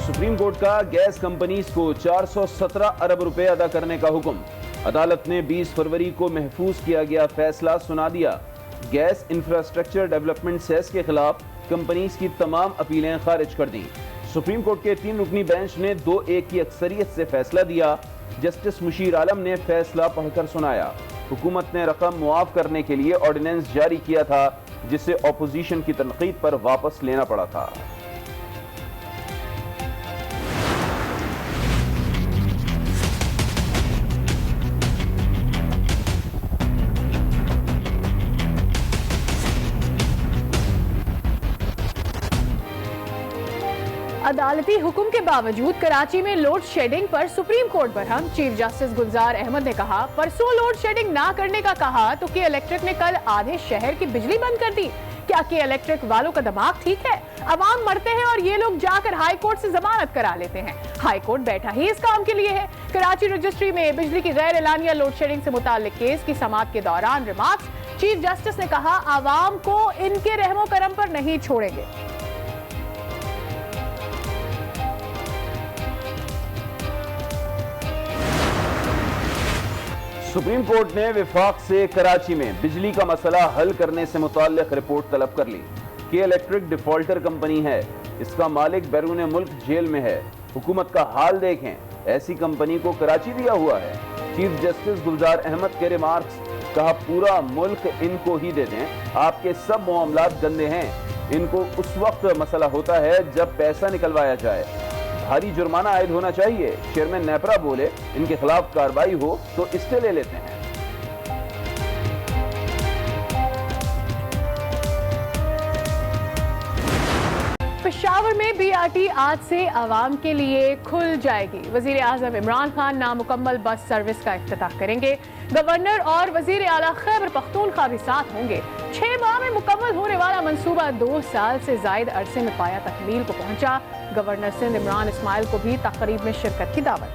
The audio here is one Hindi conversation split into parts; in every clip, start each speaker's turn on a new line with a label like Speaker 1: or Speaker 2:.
Speaker 1: सुप्रीम कोर्ट का गैस कंपनीज को 417 अरब रुपए अदा करने का हुक्म। अदालत ने 20 फरवरी को महफूज किया गया फैसला सुना दिया। गैस इंफ्रास्ट्रक्चर डेवलपमेंट सेस के खिलाफ कंपनीज की तमाम अपीलें खारिज कर दी। सुप्रीम कोर्ट के 3 रुकनी बेंच ने 2-1 की अक्सरियत से फैसला दिया। जस्टिस मुशीर आलम ने फैसला पढ़कर सुनाया। हुकूमत ने रकम मुआफ करने के लिए ऑर्डिनेंस जारी किया था, जिसे ऑपोजिशन की तनकीद पर वापस लेना पड़ा था।
Speaker 2: अदालती हुक्म के बावजूद कराची में लोड शेडिंग पर supreme court Barham. Chief justice गुलजार अहमद ने कहा, परसों लोड शेडिंग ना करने का कहा तो के इलेक्ट्रिक ने कल आधे शहर की बिजली बंद कर दी। क्या के इलेक्ट्रिक वालों का दिमाग ठीक है? अवाम मरते हैं और ये लोग जाकर हाई कोर्ट से जमानत करा लेते हैं। हाई कोर्ट बैठा ही इस काम के लिए है। कराची रजिस्ट्री में बिजली की गैर एलानिया लोड शेडिंग से मुताल्लिक केस की समाअत के दौरान रिमार्क्स चीफ जस्टिस ने कहा, अवाम को इनके रहमो करम पर नहीं छोड़ेंगे।
Speaker 1: सुप्रीम कोर्ट ने विफाक से कराची में बिजली का मसला हल करने से मुताल्लिक रिपोर्ट तलब कर ली। के इलेक्ट्रिक डिफॉल्टर कंपनी है, इसका मालिक बैरून मुल्क जेल में है। हुकूमत का हाल देखें, ऐसी कंपनी को कराची दिया हुआ है। चीफ जस्टिस गुलजार अहमद के रिमार्क्स, कहा पूरा मुल्क इनको ही दे दें, आपके सब मामलात गंदे हैं। इनको उस वक्त मसला होता है जब पैसा निकलवाया जाए, भारी जुर्माना आयद होना चाहिए। चेयरमैन नेपरा बोले, इनके खिलाफ कार्रवाई हो तो इससे ले लेते हैं।
Speaker 2: पेशावर में बीआरटी आज से आवाम के लिए खुल जाएगी। वजीर आजम इमरान खान नामुकम्मल बस सर्विस का इफ्तिताह करेंगे। गवर्नर और वजीर आला खैबर पख्तूनख्वा भी साथ होंगे। 6 माह में मुकम्मल होने वाला मंसूबा 2 साल से जायद अरसे में पाया तकमील को पहुंचा। गवर्नर सिंध इमरान इस्माइल को भी तकरीब में शिरकत की दावत।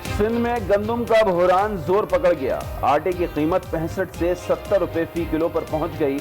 Speaker 1: सिंध में गंदम का बहरान जोर पकड़ गया। आटे की कीमत 65 से 70 रुपए फी किलो पर पहुंच गई।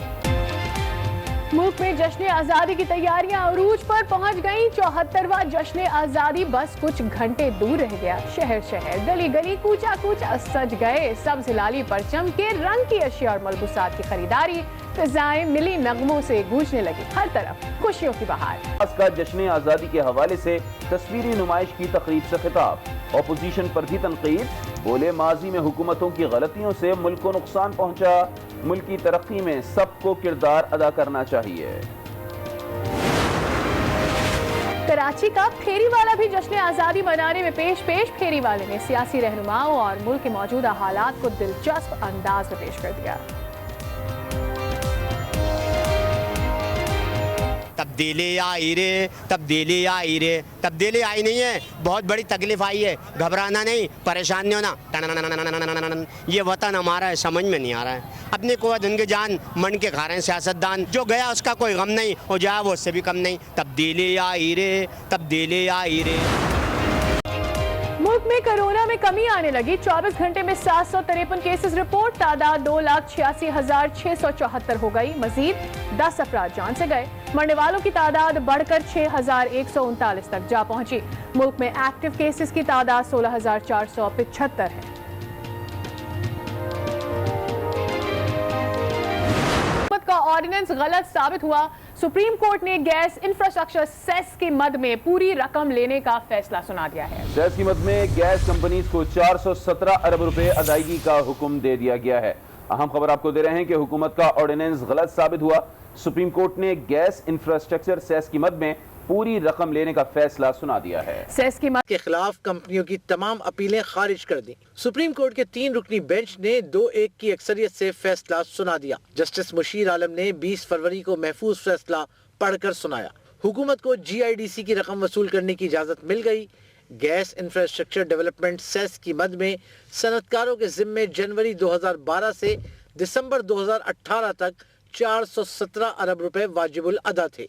Speaker 2: मुल्क में जश्न आजादी की तैयारियां अरूज पर पहुंच गईं। 74वां जश्न आजादी बस कुछ घंटे दूर रह गया। शहर शहर, गली गली, कूचा कूचा सज गए। सब्ज हिलाली परचम के रंग की अशिया और मलबूसात की खरीदारी, फिजाएं मिली नगमों से गूंजने लगी। हर तरफ खुशियों की बहार।
Speaker 1: आज का जश्न आजादी के हवाले से तस्वीरी नुमाइश की तकरीब से खिताब। ऑपोजिशन पर भी तनकीद, बोले माजी में हुकूमतों की गलतियों से मुल्क को नुकसान पहुंचा। मुल्क की तरक्की में सबको किरदार अदा करना चाहिए।
Speaker 2: कराची का फेरी वाला भी जश्न आजादी मनाने में पेश। फेरी वाले ने सियासी रहनुमाओं और मुल्क के मौजूदा हालात को दिलचस्प अंदाज में पेश कर दिया।
Speaker 3: तब्दीली आई रे, तब्दीली आई रे, तब्दीली आई नहीं है, बहुत बड़ी तकलीफ आई है। घबराना नहीं, परेशान नहीं होना। ये वतन हमारा है, समझ में नहीं आ रहा है। अपनी कुव्वत उनकी जान मन के खा रहे हैं सियासतदान। जो गया उसका कोई गम नहीं, हो जाए वो उससे भी कम नहीं। तब्दीली आई रे, तब्दीली आई रे।
Speaker 2: मुल्क में कोरोना में कमी आने लगी। 24 घंटे में 753 केसेस रिपोर्ट। तादाद 2,86,674 हो गई। मजीद 10 अफराद जान से गए। मरने वालों की तादाद बढ़कर 6,139 तक जा पहुंची। मुल्क में एक्टिव केसेस की तादाद 16,475 है। हुकूमत का ऑर्डिनेंस गलत साबित हुआ। सुप्रीम कोर्ट ने गैस इंफ्रास्ट्रक्चर सेस की मद में पूरी रकम लेने का फैसला सुना दिया है।
Speaker 1: सेस की मद में गैस कंपनीज को 417 अरब रुपए अदायगी का हुक्म दे दिया गया है। अहम खबर आपको दे रहे हैं कि हुकूमत का ऑर्डिनेंस गलत साबित हुआ। सुप्रीम कोर्ट ने गैस इंफ्रास्ट्रक्चर सेस की मद में पूरी रकम लेने का फैसला सुना दिया है।
Speaker 2: सेस की मद
Speaker 4: के खिलाफ कंपनियों की तमाम अपीलें खारिज कर दी। सुप्रीम कोर्ट के 3 रुकनी बेंच ने 2-1 की अक्सरियत से फैसला सुना दिया। जस्टिस मुशीर आलम ने 20 फरवरी को महफूज फैसला पढ़कर सुनाया। हुकूमत को GIDC की रकम वसूल करने की इजाजत मिल गई। गैस इंफ्रास्ट्रक्चर डेवलपमेंट सेस की मद में सनतकारों के जिम्मे जनवरी 2012 से दिसंबर 2018 तक 417 अरब रुपए वाजिबुल अदा थे।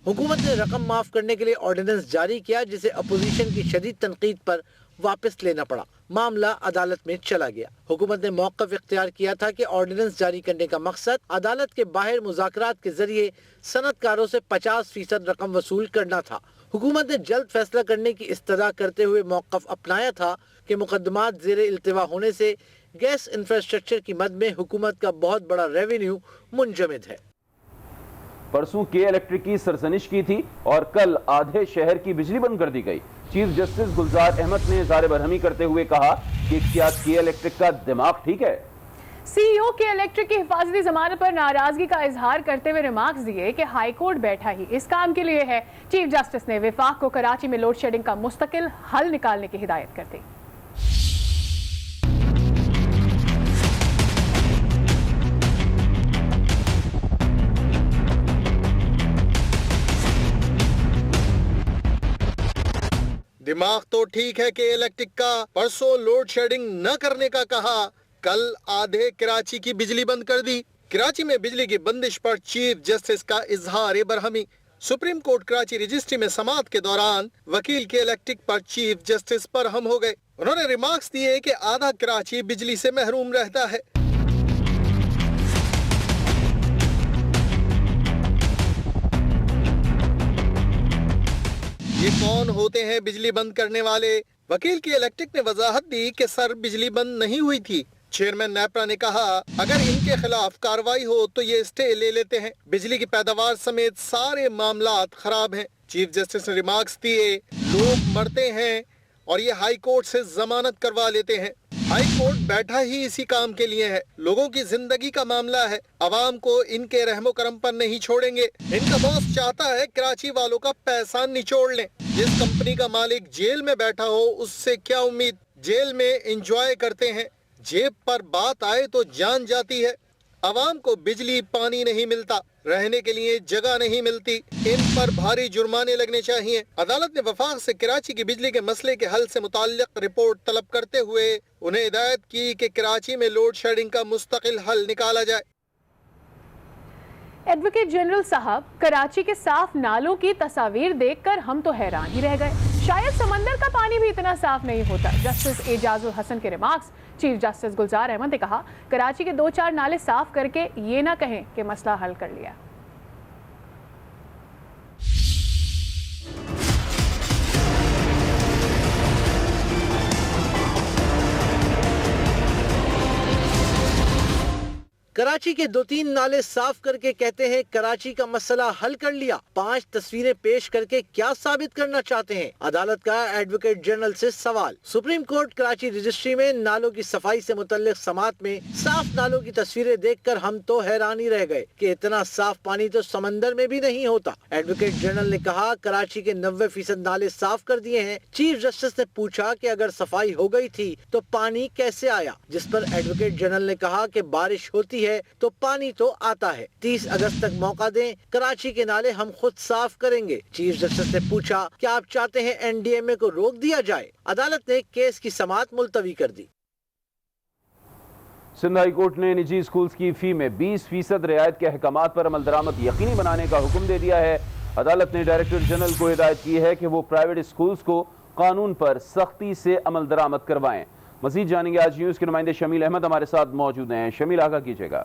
Speaker 4: हुकूमत ने रकम माफ करने के लिए ऑर्डिनेंस जारी किया, जिसे अपोजिशन की शदीद तनकीद पर वापस लेना पड़ा। मामला अदालत में चला गया। हुकूमत ने मौक़िफ़ इख्तियार किया था कि ऑर्डिनेंस जारी करने का मकसद अदालत के बाहर मुज़ाकरात के जरिए सनतकारों से 50% रकम वसूल करना था। हुकूमत ने जल्द फैसला करने की इस्तदा करते हुए मौक़िफ़ अपनाया था कि मुकदमात ज़ेर इल्तिवा होने से गैस इंफ्रास्ट्रक्चर की मद में हुकूमत का बहुत बड़ा रेवेन्यू मुंजमद है।
Speaker 1: परसों के इलेक्ट्रिक की सरसनिश की थी और कल आधे शहर की बिजली बंद कर दी गई। चीफ जस्टिस गुलजार अहमद ने इज़हार बरहमी करते हुए कहा कि क्या के इलेक्ट्रिक का दिमाग ठीक है।
Speaker 2: सीईओ के इलेक्ट्रिक की हिफाजती जमानत पर नाराजगी का इजहार करते हुए रिमार्क्स दिए कि हाई कोर्ट बैठा ही इस काम के लिए है। चीफ जस्टिस ने विफाक को कराची में लोड शेडिंग का मुस्तकिल हल निकालने की हिदायत कर दी।
Speaker 5: दिमाग तो ठीक है कि इलेक्ट्रिक का, परसों लोड शेडिंग न करने का कहा, कल आधे कराची की बिजली बंद कर दी। कराची में बिजली की बंदिश पर चीफ जस्टिस का इजहार बरहमी। सुप्रीम कोर्ट कराची रजिस्ट्री में समाअत के दौरान वकील के इलेक्ट्रिक पर चीफ जस्टिस बरहम हो गए। उन्होंने रिमार्क्स दिए कि आधा कराची बिजली से महरूम रहता है। ये कौन होते हैं बिजली बंद करने वाले? वकील की इलेक्ट्रिक ने वजाहत दी कि सर बिजली बंद नहीं हुई थी। चेयरमैन नेपरा ने कहा अगर इनके खिलाफ कार्रवाई हो तो ये स्टे ले लेते हैं। बिजली की पैदावार समेत सारे मामलात खराब हैं। चीफ जस्टिस ने रिमार्क्स दिए लोग मरते हैं और ये हाई कोर्ट से जमानत करवा लेते हैं। हाई कोर्ट बैठा ही इसी काम के लिए है। लोगों की जिंदगी का मामला है। अवाम को इनके रहमो करम पर नहीं छोड़ेंगे। इनका बॉस चाहता है कराची वालों का पैसा निचोड़ लें। जिस कंपनी का मालिक जेल में बैठा हो उससे क्या उम्मीद? जेल में एंजॉय करते हैं। जेब पर बात आए तो जान जाती है। अवाम को बिजली पानी नहीं मिलता, रहने के लिए जगह नहीं मिलती। इन पर भारी जुर्माने लगने चाहिए। अदालत ने वफाक से कराची की बिजली के मसले के हल से मुताल्लिक रिपोर्ट तलब करते हुए उन्हें हिदायत की कि कराची में लोड शेडिंग का मुस्तकिल हल निकाला जाए।
Speaker 2: एडवोकेट जनरल साहब, कराची के साफ नालों की तस्वीर देखकर हम तो हैरान ही रह गए। शायद समंदर का पानी भी इतना साफ नहीं होता। जस्टिस एजाजुल हसन के रिमार्क्स। चीफ जस्टिस गुलजार अहमद ने कहा कराची के 2-4 नाले साफ करके ये ना कहें कि मसला हल कर लिया।
Speaker 4: कराची के 2-3 नाले साफ करके कहते हैं कराची का मसला हल कर लिया। 5 तस्वीरें पेश करके क्या साबित करना चाहते हैं? अदालत का एडवोकेट जनरल से सवाल। सुप्रीम कोर्ट कराची रजिस्ट्री में नालों की सफाई से मुतल्लिक समाअत में साफ नालों की तस्वीरें देखकर हम तो हैरान ही रह गए कि इतना साफ पानी तो समंदर में भी नहीं होता। एडवोकेट जनरल ने कहा कराची के 90% नाले साफ कर दिए हैं। चीफ जस्टिस ने पूछा कि अगर सफाई हो गई थी तो पानी कैसे आया, जिस पर एडवोकेट जनरल ने कहा कि बारिश होती है तो पानी तो आता है। 30 अगस्त तक मौका दें, कराची के नाले हम खुद साफ करेंगे। चीफ जस्टिस ने पूछा क्या आप चाहते हैं एनडीएमए को रोक दिया जाए? अदालत ने केस की समाअत मुलतवी कर दी।
Speaker 1: सिंध हाई कोर्ट ने निजी स्कूल्स की फी में 20% रियायत के अहकामात पर अमल दरामद यकीनी बनाने का हुक्म दे दिया है। अदालत ने डायरेक्टर जनरल को हिदायत की है कि वो प्राइवेट स्कूल्स को कानून पर सख्ती से अमल दरामद करवाएं। मजीद जानेंगे आज न्यूज के नुमाइंदे शमील अहमद हमारे साथ मौजूद हैं। शमील, आगाह कीजिएगा।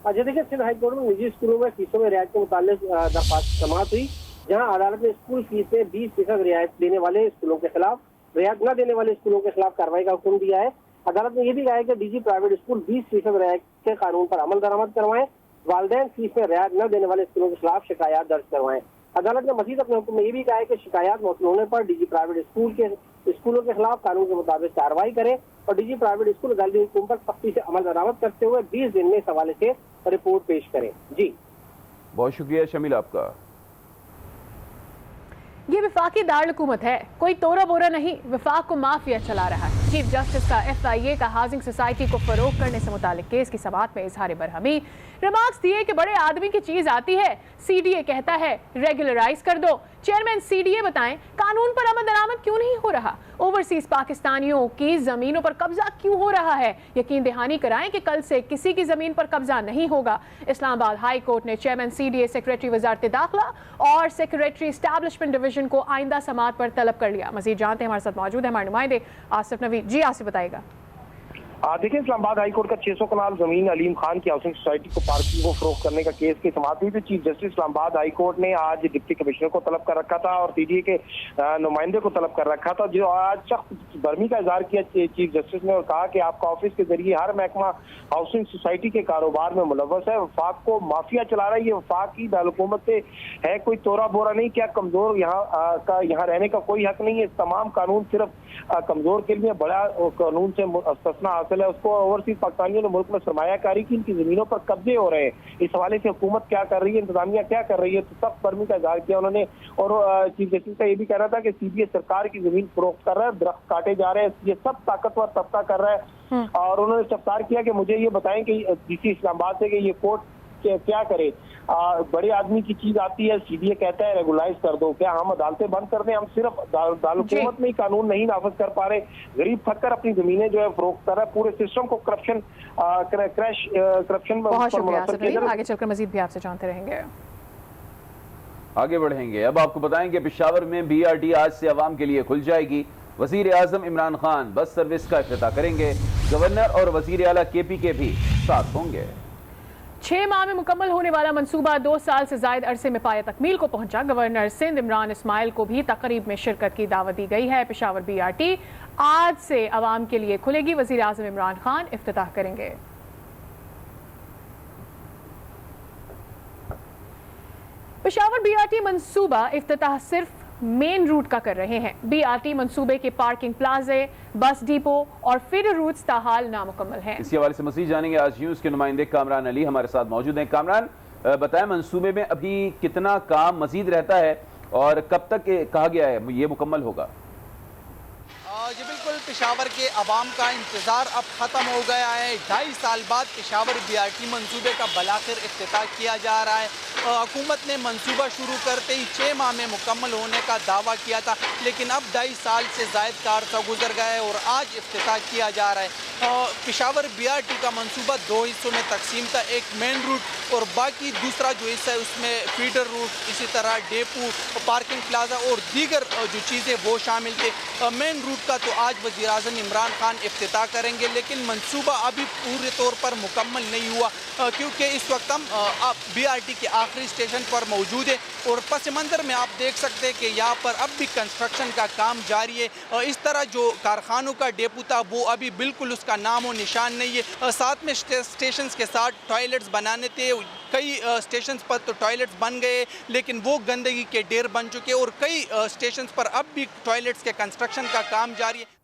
Speaker 6: जी देखिए, सिंध हाई कोर्ट में निजी स्कूलों में फीसों में रियायत के मुताबिक दरख्वास्त समाअत हुई, जहां अदालत ने स्कूल फीस में 20% रियायत देने वाले स्कूलों के खिलाफ रियायत न देने वाले स्कूलों के खिलाफ कार्रवाई का हुक्म दिया है। अदालत ने यह भी कहा है कि डीजी प्राइवेट स्कूल 20% रियायत के कानून पर अमल दरामद करवाएं। वालिदैन फीस में रियायत न देने वाले स्कूलों के खिलाफ शिकायत दर्ज करवाएं। अदालत ने मजीद अपने हुक्म में यह भी कहा है कि शिकायत मौसूल होने पर डीजी प्राइवेट स्कूलों के खिलाफ कानून के मुताबिक कार्रवाई करें और डीजी प्राइवेट स्कूल अदालती हुक्म पर सख्ती से अमल दरामद करते हुए 20 दिन में इस हवाले से रिपोर्ट पेश करें। जी बहुत
Speaker 1: शुक्रिया शमील आपका।
Speaker 2: ये विफाकी दारुल-हुकूमत है, कोई तोरा बोरा नहीं, विफाक को माफिया चला रहा है। चीफ जस्टिस का FIA का हाउसिंग सोसाइटी को फरोग करने से मुतालिक केस की समाअत में इजहार बरहमी। रिमार्क्स दिए कि बड़े आदमी की चीज आती है, CDA कहता है रेगुलराइज कर दो। चेयरमैन CDA बताएं, कानून पर अमल दरामद क्यों नहीं हो रहा? ओवरसीज पाकिस्तानियों की जमीनों पर कब्जा क्यों हो रहा है? यकीन दहानी कराएं कि कल से किसी की जमीन पर कब्जा नहीं होगा। इस्लामाबाद हाई कोर्ट ने चेयरमैन CDA, सेक्रेटरी वजारत दाखिला और सेक्रेटरी एस्टैब्लिशमेंट डिवीजन को आइंदा समाअत पर तलब कर लिया। मजीद जानते हैं, हमारे साथ मौजूद है हमारे नुमाइंदे आसिफ नवी। जी आसिफ, बताइएगा।
Speaker 7: देखिए, इस्लामाबाद हाई कोर्ट का 600 कनाल जमीन अलीम खान की हाउसिंग सोसाइटी को पार्किंग को फरोख्त करने का केस की समाअत हुई थी। Chief justice Islamabad high court ने आज डिप्टी कमिश्नर को तलब कर रखा था और CDA के नुमाइंदे को तलब कर रखा था, जो आज सख्त बर्मी का इजहार किया चीफ जस्टिस ने और कहा कि आपका ऑफिस के जरिए हर महकमा हाउसिंग सोसाइटी के कारोबार में मुलव्वस है, वफाक को माफिया चला रहा है, ये वफाक की दारुलहुकूमत से है, कोई तोरा बोरा नहीं। क्या कमजोर यहाँ रहने का कोई हक नहीं है? तमाम कानून सिर्फ कमजोर के लिए, बड़ा कानून से मुस्तस्ना हासिल है उसको। ओवरसीज पाकिस्तानियों ने मुल्क में सरमायाकारी की, इनकी जमीनों पर कब्जे हो रहे हैं। इस हवाले से हुकूमत क्या कर रही है, इंतजामिया क्या कर रही है, तो सब बर्मी का इजहार किया उन्होंने। और चीफ जस्टिस का ये भी कहना था कि CBI सरकार की जमीन फरोख्त कर रहा है, दरख्त काटे जा रहे हैं, ये सब ताकतवर तबका कर रहा है। और उन्होंने इस्तफसार किया कि मुझे ये बताएं कि DC इस्लामाबाद से कि ये कोर्ट क्या करे। बड़े आदमी की चीज आती है, CBI कहता है रेगुलाइज कर दो। क्या हम अदालतें बंद कर दें? हम सिर्फ दारुलहुकूमत में ही कानून नहीं नाफज कर पा रहे, गरीब थककर अपनी जमीनें जो है फरोख्त कर रहा है, पूरे सिस्टम को करप्शन
Speaker 2: बहुत शुक्रिया। आगे चलकर मजीद भी आपसे जानते रहेंगे।
Speaker 1: आगे बढ़ेंगे। अब आपको बताएं कि पेशावर में BRT आज से अवाम के लिए खुल जाएगी। वजीर आजम इमरान खान बस सर्विस का इफ्तिताह करेंगे। गवर्नर और वजीर आला KP के भी साथ होंगे।
Speaker 2: 6 माह में मुकम्मल होने वाला मंसूबा 2 साल से जायद अरसे में पाया तकमील को पहुंचा। गवर्नर सिंध इमरान इस्माइल को भी तकरीब में शिरकत की दावत दी गई है। पेशावर BRT आज से अवाम के लिए खुलेगी। वजीर आजम इमरान खान इफ्तिताह करेंगे। पेशावर BRT मंसूबा इफ्तिताह सिर्फ मेन रूट का कर रहे हैं। BRT मंसूबे के पार्किंग प्लाजे, बस डिपो और फीडर रूट्स ताहाल नामुकम्मल हैं।
Speaker 1: इसी हवाले से मज़ीद जानेंगे। आज न्यूज़ के नुमाइंदे कामरान अली हमारे साथ मौजूद हैं। कामरान, बताएं मंसूबे में अभी कितना काम मजीद रहता है और कब तक कहा गया है ये मुकम्मल होगा?
Speaker 8: जी बिल्कुल, पेशावर के अवाम का इंतज़ार अब ख़त्म हो गया है। 2.5 साल बाद पेशावर BRT मंसूबे का बलाखिर इफ्तिताह किया जा रहा है। हुकूमत ने मंसूबा शुरू करते ही 6 माह में मुकम्मल होने का दावा किया था, लेकिन अब 2.5 साल से ज़ायद का अरसा गुजर गया है और आज इफ्तिताह किया जा रहा है। पेशावर BRT का मंसूबा 2 हिस्सों में तकसीम था, एक मेन रूट और बाकी दूसरा जो हिस्सा है उसमें फीडर रूट, इसी तरह डेपो, पार्किंग प्लाजा और दीगर जो चीज़ें वो शामिल थे। मेन रूट का तो आज वज़ीर आज़म इमरान खान इफ्तिताह करेंगे, लेकिन मंसूबा अभी पूरे तौर पर मुकम्मल नहीं हुआ, क्योंकि इस वक्त हम BRT के आखिरी स्टेशन पर मौजूद है और पस मंज़र में आप देख सकते हैं कि यहाँ पर अब भी कंस्ट्रक्शन का काम जारी है। इस तरह जो कारखानों का डेपो था वो अभी बिल्कुल उसका नाम और निशान नहीं है। साथ में स्टेशन के साथ टॉयलेट्स बनाने थे, कई स्टेशन पर तो टॉयलेट्स बन गए लेकिन वो गंदगी के ढेर बन चुके और कई स्टेशन पर अब भी टॉयलेट्स के कंस्ट्रक्शन का काम जारी है।